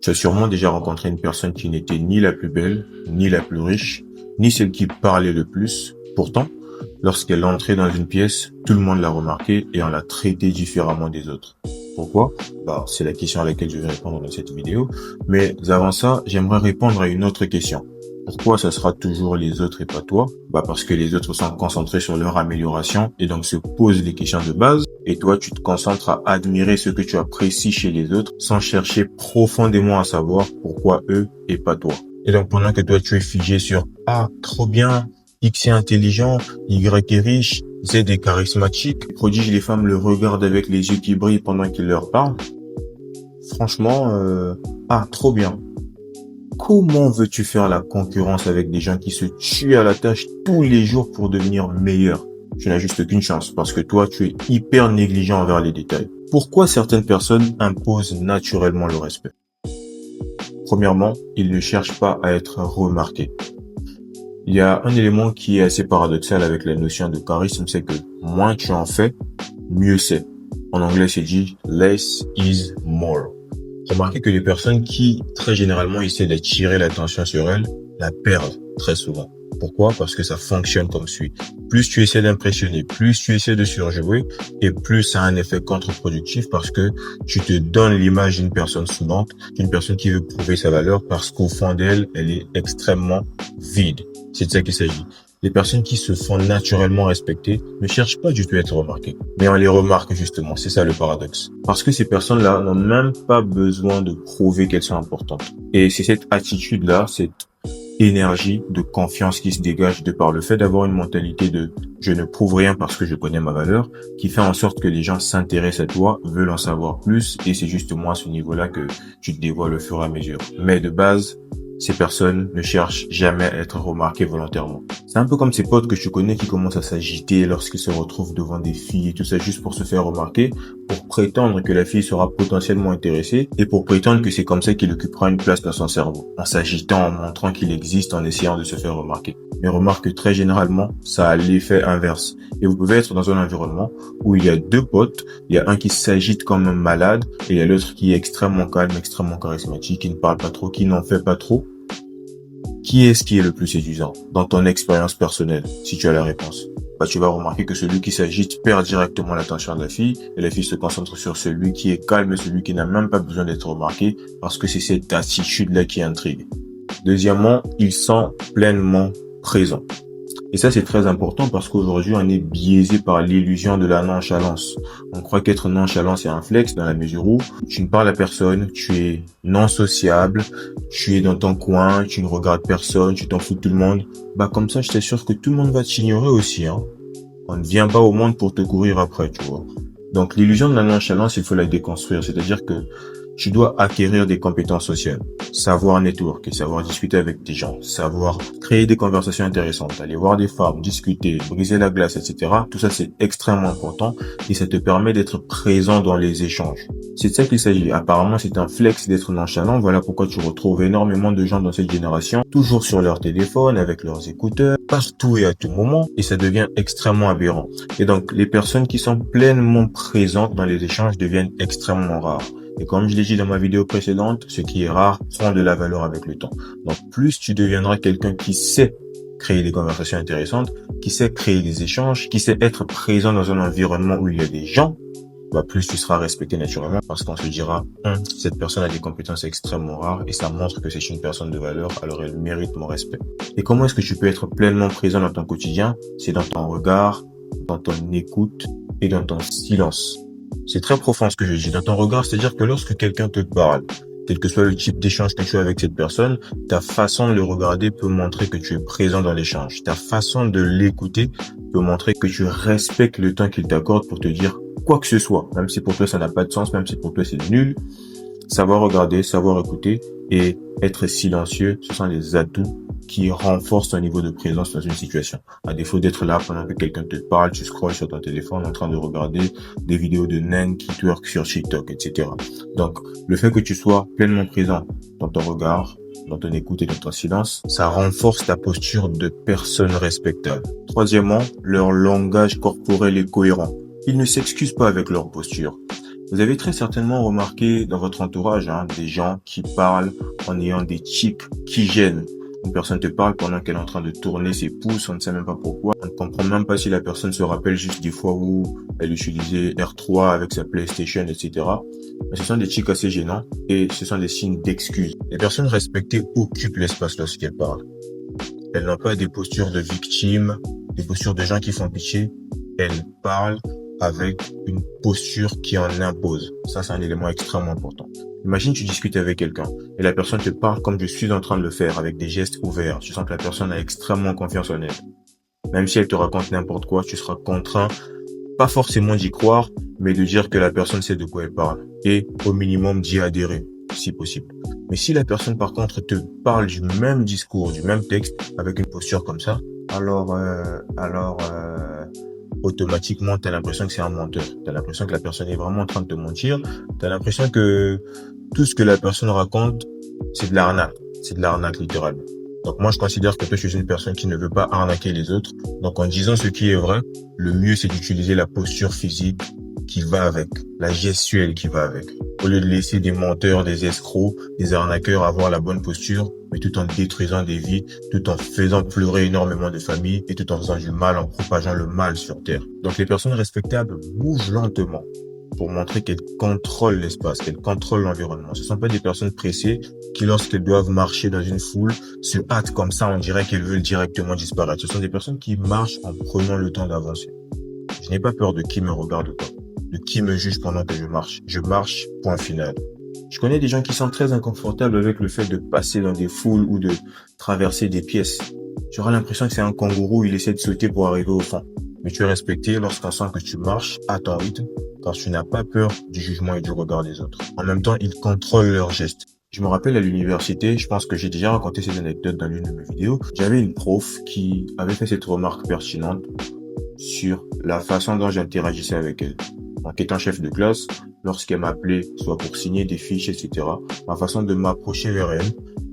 Tu as sûrement déjà rencontré une personne qui n'était ni la plus belle, ni la plus riche, ni celle qui parlait le plus. Pourtant, lorsqu'elle entrait dans une pièce, tout le monde l'a remarqué et on l'a traité différemment des autres. Pourquoi? C'est la question à laquelle je vais répondre dans cette vidéo. Mais avant ça, j'aimerais répondre à une autre question. Pourquoi ça sera toujours les autres et pas toi? Parce que les autres sont concentrés sur leur amélioration et donc se posent des questions de base. Et toi, tu te concentres à admirer ce que tu apprécies chez les autres sans chercher profondément à savoir pourquoi eux et pas toi. Et donc, pendant que toi, tu es figé sur « Ah, trop bien, X est intelligent, Y est riche, Z est charismatique », prodige les femmes le regardent avec les yeux qui brillent pendant qu'il leur parle. Franchement, ah, trop bien. Comment veux-tu faire la concurrence avec des gens qui se tuent à la tâche tous les jours pour devenir meilleurs? Tu n'as juste qu'une chance parce que toi, tu es hyper négligent envers les détails. Pourquoi certaines personnes imposent naturellement le respect? Premièrement, ils ne cherchent pas à être remarqués. Il y a un élément qui est assez paradoxal avec la notion de charisme, c'est que moins tu en fais, mieux c'est. En anglais, c'est dit « less is more ». Remarquez que les personnes qui, très généralement, essaient d'attirer l'attention sur elles, la perdent très souvent. Pourquoi? Parce que ça fonctionne comme suit. Plus tu essaies d'impressionner, plus tu essaies de surjouer, et plus ça a un effet contre-productif parce que tu te donnes l'image d'une personne soudante, d'une personne qui veut prouver sa valeur parce qu'au fond d'elle, elle est extrêmement vide. C'est de ça qu'il s'agit. Les personnes qui se font naturellement respecter ne cherchent pas du tout à être remarquées. Mais on les remarque justement, c'est ça le paradoxe. Parce que ces personnes-là n'ont même pas besoin de prouver qu'elles sont importantes. Et c'est cette attitude-là, cette énergie de confiance qui se dégage de par le fait d'avoir une mentalité de « je ne prouve rien parce que je connais ma valeur » qui fait en sorte que les gens s'intéressent à toi, veulent en savoir plus et c'est justement à ce niveau-là que tu te dévoiles au fur et à mesure. Mais de base, ces personnes ne cherchent jamais à être remarquées volontairement. C'est un peu comme ces potes que tu connais qui commencent à s'agiter lorsqu'ils se retrouvent devant des filles et tout ça juste pour se faire remarquer, pour prétendre que la fille sera potentiellement intéressée et pour prétendre que c'est comme ça qu'il occupera une place dans son cerveau, en s'agitant, en montrant qu'il existe, en essayant de se faire remarquer. Mais remarque que très généralement, ça a l'effet inverse. Et vous pouvez être dans un environnement où il y a deux potes, il y a un qui s'agite comme un malade et il y a l'autre qui est extrêmement calme, extrêmement charismatique, qui ne parle pas trop, qui n'en fait pas trop. Qui est-ce qui est le plus séduisant dans ton expérience personnelle, si tu as la réponse? Tu vas remarquer que celui qui s'agite perd directement l'attention de la fille et la fille se concentre sur celui qui est calme et celui qui n'a même pas besoin d'être remarqué parce que c'est cette attitude-là qui intrigue. Deuxièmement, ils sont pleinement présents. Et ça, c'est très important parce qu'aujourd'hui, on est biaisé par l'illusion de la nonchalance. On croit qu'être nonchalant, c'est un flex dans la mesure où tu ne parles à personne, tu es non sociable, tu es dans ton coin, tu ne regardes personne, tu t'en fous de tout le monde. Comme ça, je t'assure que tout le monde va t'ignorer aussi, hein. On ne vient pas au monde pour te courir après, tu vois. Donc, l'illusion de la nonchalance, il faut la déconstruire. C'est-à-dire que tu dois acquérir des compétences sociales, savoir networker, savoir discuter avec des gens, savoir créer des conversations intéressantes, aller voir des femmes, discuter, briser la glace, etc. Tout ça, c'est extrêmement important et ça te permet d'être présent dans les échanges. C'est de ça qu'il s'agit. Apparemment, c'est un flex d'être nonchalant. Voilà pourquoi tu retrouves énormément de gens dans cette génération, toujours sur leur téléphone, avec leurs écouteurs, partout et à tout moment, et ça devient extrêmement aberrant. Et donc, les personnes qui sont pleinement présentes dans les échanges deviennent extrêmement rares. Et comme je l'ai dit dans ma vidéo précédente, ce qui est rare prend de la valeur avec le temps. Donc, plus tu deviendras quelqu'un qui sait créer des conversations intéressantes, qui sait créer des échanges, qui sait être présent dans un environnement où il y a des gens, plus tu seras respecté naturellement parce qu'on se dira, cette personne a des compétences extrêmement rares et ça montre que c'est une personne de valeur, alors elle mérite mon respect. Et comment est-ce que tu peux être pleinement présent dans ton quotidien? C'est dans ton regard, dans ton écoute et dans ton silence. C'est très profond ce que je dis. Dans ton regard, c'est-à-dire que lorsque quelqu'un te parle, quel que soit le type d'échange que tu as avec cette personne, ta façon de le regarder peut montrer que tu es présent dans l'échange. Ta façon de l'écouter peut montrer que tu respectes le temps qu'il t'accorde pour te dire quoi que ce soit. Même si pour toi ça n'a pas de sens, même si pour toi c'est nul. Savoir regarder, savoir écouter et être silencieux, ce sont des atouts qui renforcent ton niveau de présence dans une situation. À défaut d'être là pendant que quelqu'un te parle, tu scrolles sur ton téléphone en train de regarder des vidéos de naines qui twerk sur TikTok, etc. Donc, le fait que tu sois pleinement présent dans ton regard, dans ton écoute et dans ton silence, ça renforce ta posture de personne respectable. Troisièmement, leur langage corporel est cohérent. Ils ne s'excusent pas avec leur posture. Vous avez très certainement remarqué dans votre entourage des gens qui parlent en ayant des tics qui gênent. Une personne te parle pendant qu'elle est en train de tourner ses pouces, on ne sait même pas pourquoi. On ne comprend même pas si la personne se rappelle juste des fois où elle utilisait R3 avec sa PlayStation, etc. Mais ce sont des tics assez gênants et ce sont des signes d'excuse. Les personnes respectées occupent l'espace lorsqu'elles parlent. Elles n'ont pas des postures de victimes, des postures de gens qui font pitié. Elles parlent avec une posture qui en impose. Ça, c'est un élément extrêmement important. Imagine, tu discutes avec quelqu'un et la personne te parle comme je suis en train de le faire, avec des gestes ouverts. Tu sens que la personne a extrêmement confiance en elle. Même si elle te raconte n'importe quoi, tu seras contraint, pas forcément d'y croire, mais de dire que la personne sait de quoi elle parle. Et au minimum d'y adhérer, si possible. Mais si la personne, par contre, te parle du même discours, du même texte, avec une posture comme ça, alors, automatiquement, t'as l'impression que c'est un menteur. T'as l'impression que la personne est vraiment en train de te mentir. T'as l'impression que tout ce que la personne raconte, c'est de l'arnaque. C'est de l'arnaque, littéralement. Donc moi, je considère que toi, tu es une personne qui ne veut pas arnaquer les autres. Donc en disant ce qui est vrai, le mieux, c'est d'utiliser la posture physique qui va avec, la gestuelle qui va avec. Au lieu de laisser des menteurs, des escrocs, des arnaqueurs avoir la bonne posture, mais tout en détruisant des vies, tout en faisant pleurer énormément de familles et tout en faisant du mal, en propageant le mal sur Terre. Donc les personnes respectables bougent lentement pour montrer qu'elles contrôlent l'espace, qu'elles contrôlent l'environnement. Ce ne sont pas des personnes pressées qui, lorsqu'elles doivent marcher dans une foule, se hâtent comme ça, on dirait qu'elles veulent directement disparaître. Ce sont des personnes qui marchent en prenant le temps d'avancer. Je n'ai pas peur de qui me regarde ou pas, de qui me juge pendant que je marche. Je marche, point final. Je connais des gens qui sont très inconfortables avec le fait de passer dans des foules ou de traverser des pièces. Tu auras l'impression que c'est un kangourou, il essaie de sauter pour arriver au fond. Mais tu es respecté lorsqu'on sent que tu marches à ton rythme, car tu n'as pas peur du jugement et du regard des autres. En même temps, ils contrôlent leurs gestes. Je me rappelle à l'université, je pense que j'ai déjà raconté ces anecdotes dans l'une de mes vidéos, j'avais une prof qui avait fait cette remarque pertinente sur la façon dont j'interagissais avec elle. Donc, étant chef de classe, lorsqu'elle m'appelait, soit pour signer des fiches, etc., ma façon de m'approcher vers elle,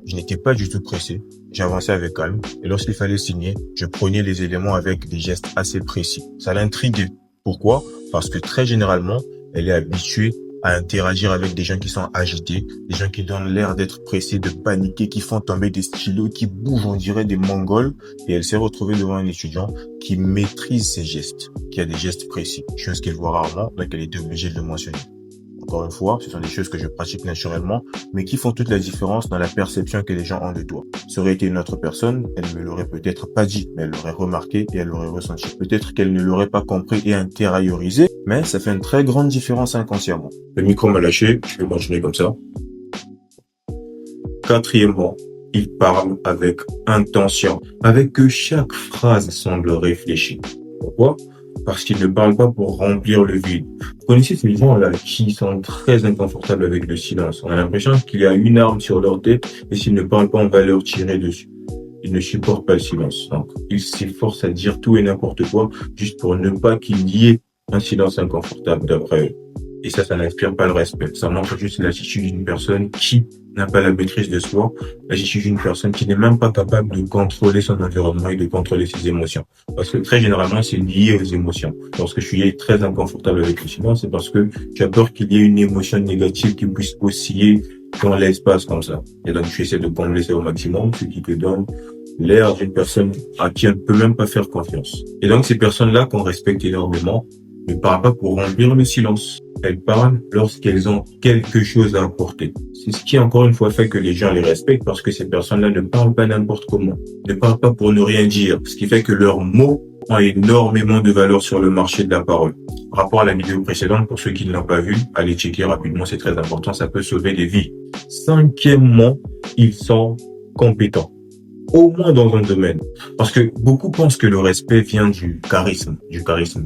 je n'étais pas du tout pressé. J'avançais avec calme. Et lorsqu'il fallait signer, je prenais les éléments avec des gestes assez précis. Ça l'intriguait. Pourquoi? Parce que très généralement, elle est habituée à interagir avec des gens qui sont agités, des gens qui donnent l'air d'être pressés, de paniquer, qui font tomber des stylos, qui bougent, on dirait des Mongols. Et elle s'est retrouvée devant un étudiant qui maîtrise ses gestes, qui a des gestes précis, chose qu'elle voit rarement, donc elle était obligée de le mentionner. Encore une fois, ce sont des choses que je pratique naturellement, mais qui font toute la différence dans la perception que les gens ont de toi. Ça aurait été une autre personne, elle ne me l'aurait peut-être pas dit, mais elle l'aurait remarqué et elle l'aurait ressenti. Peut-être qu'elle ne l'aurait pas compris et intériorisé, mais ça fait une très grande différence inconsciemment. Le micro m'a lâché, je vais continuer comme ça. Quatrièmement, il parle avec intention, avec que chaque phrase semble réfléchie. Pourquoi? Parce qu'il ne parle pas pour remplir le vide. Vous connaissez ces gens-là qui sont très inconfortables avec le silence. On a l'impression qu'il y a une arme sur leur tête et s'ils ne parlent pas, on va leur tirer dessus. Ils ne supportent pas le silence. Donc, ils s'efforcent à dire tout et n'importe quoi juste pour ne pas qu'il y ait un silence inconfortable d'après eux. Et ça n'inspire pas le respect. Ça montre juste l'attitude d'une personne qui n'a pas la maîtrise de soi, l'attitude d'une personne qui n'est même pas capable de contrôler son environnement et de contrôler ses émotions. Parce que très généralement, c'est lié aux émotions. Lorsque je suis très inconfortable avec le silence, c'est parce que j'ai peur qu'il y ait une émotion négative qui puisse osciller dans l'espace comme ça. Et donc, tu essaies de combler ça au maximum, ce qui te donne l'air d'une personne à qui on ne peut même pas faire confiance. Et donc, ces personnes-là qu'on respecte énormément ne parlent pas pour remplir le silence. Elles parlent lorsqu'elles ont quelque chose à apporter. C'est ce qui, encore une fois, fait que les gens les respectent parce que ces personnes-là ne parlent pas n'importe comment. Ne parlent pas pour ne rien dire. Ce qui fait que leurs mots ont énormément de valeur sur le marché de la parole. Rapport à la vidéo précédente, pour ceux qui ne l'ont pas vu, allez checker rapidement, c'est très important, ça peut sauver des vies. Cinquièmement, ils sont compétents. Au moins dans un domaine. Parce que beaucoup pensent que le respect vient du charisme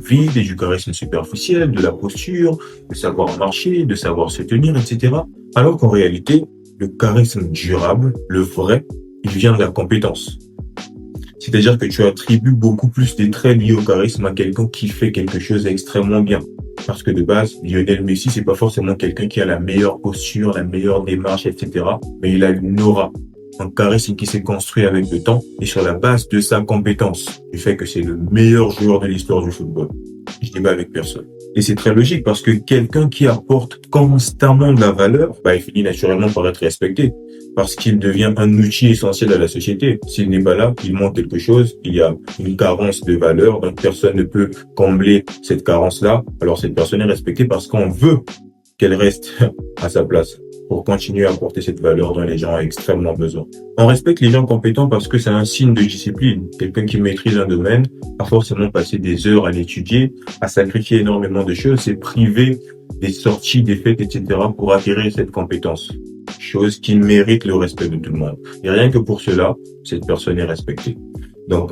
vide et du charisme superficiel, de la posture, de savoir marcher, de savoir se tenir, etc. Alors qu'en réalité, le charisme durable, le vrai, il vient de la compétence. C'est-à-dire que tu attribues beaucoup plus des traits liés au charisme à quelqu'un qui fait quelque chose extrêmement bien. Parce que de base, Lionel Messi, c'est pas forcément quelqu'un qui a la meilleure posture, la meilleure démarche, etc. Mais il a une aura. Un charisme qui s'est construit avec le temps et sur la base de sa compétence, du fait que c'est le meilleur joueur de l'histoire du football. Je débat avec personne. Et c'est très logique parce que quelqu'un qui apporte constamment de la valeur, il finit naturellement par être respecté parce qu'il devient un outil essentiel à la société. S'il n'est pas là, il manque quelque chose, il y a une carence de valeur, donc personne ne peut combler cette carence-là. Alors cette personne est respectée parce qu'on veut qu'elle reste à sa place pour continuer à apporter cette valeur dont les gens ont extrêmement besoin. On respecte les gens compétents parce que c'est un signe de discipline. Quelqu'un qui maîtrise un domaine a forcément passé des heures à l'étudier, à sacrifier énormément de choses, s'est privé des sorties, des fêtes, etc. pour acquérir cette compétence. Chose qui mérite le respect de tout le monde. Et rien que pour cela, cette personne est respectée. Donc,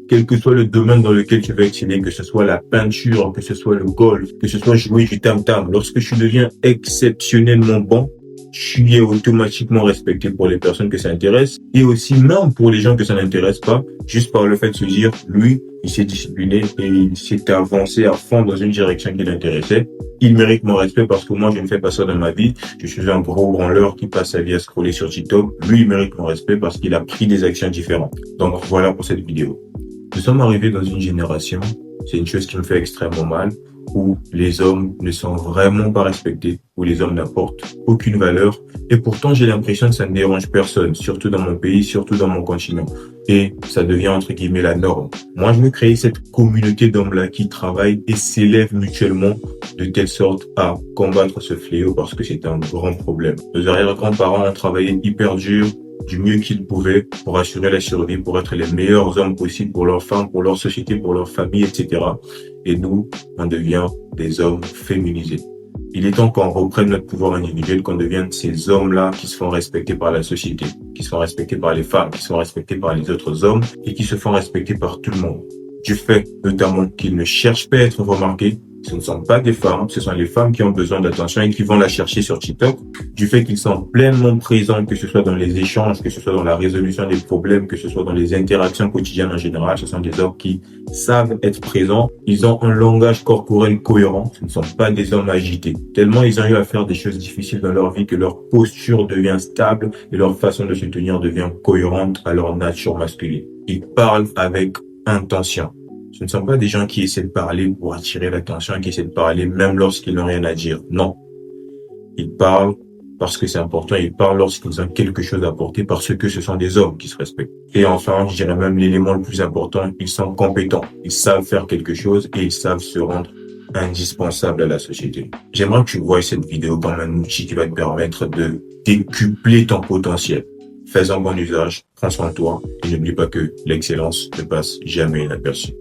quel que soit le domaine dans lequel tu veux exceller, que ce soit la peinture, que ce soit le golf, que ce soit jouer du tam-tam, lorsque tu deviens exceptionnellement bon, tu es automatiquement respecté pour les personnes que ça intéresse et aussi même pour les gens que ça n'intéresse pas, juste par le fait de se dire, lui, il s'est discipliné et il s'est avancé à fond dans une direction qui l'intéressait. Il mérite mon respect parce que moi, je ne fais pas ça dans ma vie. Je suis un gros branleur qui passe sa vie à scroller sur TikTok. Lui, il mérite mon respect parce qu'il a pris des actions différentes. Donc voilà pour cette vidéo. Nous sommes arrivés dans une génération, c'est une chose qui me fait extrêmement mal, où les hommes ne sont vraiment pas respectés, où les hommes n'apportent aucune valeur. Et pourtant, j'ai l'impression que ça ne dérange personne, surtout dans mon pays, surtout dans mon continent. Et ça devient entre guillemets la norme. Moi, je veux créer cette communauté d'hommes-là qui travaillent et s'élèvent mutuellement de telle sorte à combattre ce fléau parce que c'est un grand problème. Nos arrière-grands-parents ont travaillé hyper dur, du mieux qu'ils pouvaient pour assurer la survie, pour être les meilleurs hommes possibles pour leurs femmes, pour leur société, pour leur famille, etc. Et nous, on devient des hommes féminisés. Il est temps qu'on reprenne notre pouvoir individuel, qu'on devienne ces hommes-là qui se font respecter par la société, qui se font respecter par les femmes, qui se font respecter par les autres hommes et qui se font respecter par tout le monde. Du fait notamment qu'ils ne cherchent pas à être remarqués, ce ne sont pas des femmes, ce sont les femmes qui ont besoin d'attention et qui vont la chercher sur TikTok. Du fait qu'ils sont pleinement présents, que ce soit dans les échanges, que ce soit dans la résolution des problèmes, que ce soit dans les interactions quotidiennes en général, ce sont des hommes qui savent être présents. Ils ont un langage corporel cohérent. Ce ne sont pas des hommes agités. Tellement ils ont eu à faire des choses difficiles dans leur vie que leur posture devient stable et leur façon de se tenir devient cohérente à leur nature masculine. Ils parlent avec intention. Ce ne sont pas des gens qui essaient de parler pour attirer l'attention, qui essaient de parler même lorsqu'ils n'ont rien à dire. Non. Ils parlent parce que c'est important. Ils parlent lorsqu'ils ont quelque chose à apporter parce que ce sont des hommes qui se respectent. Et enfin, je dirais même l'élément le plus important, ils sont compétents. Ils savent faire quelque chose et ils savent se rendre indispensables à la société. J'aimerais que tu vois cette vidéo comme un outil qui va te permettre de décupler ton potentiel. Fais-en bon usage, prends soin de toi et n'oublie pas que l'excellence ne passe jamais inaperçue.